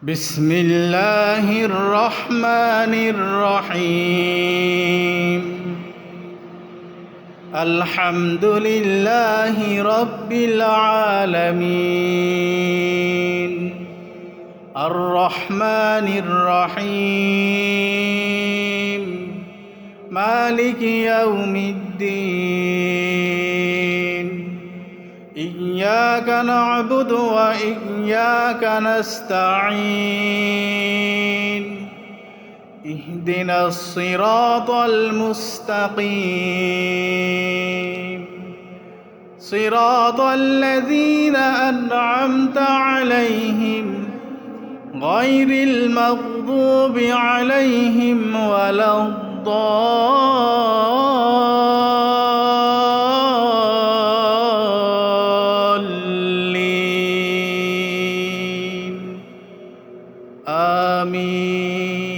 بسم الله الرحمن الرحيم الحمد لله رب العالمين الرحمن الرحيم مالك يوم الدين إياك نعبد وإياك نستعين اهدنا الصراط المستقيم صراط الذين أنعمت عليهم غير المغضوب عليهم ولا الضالين آمين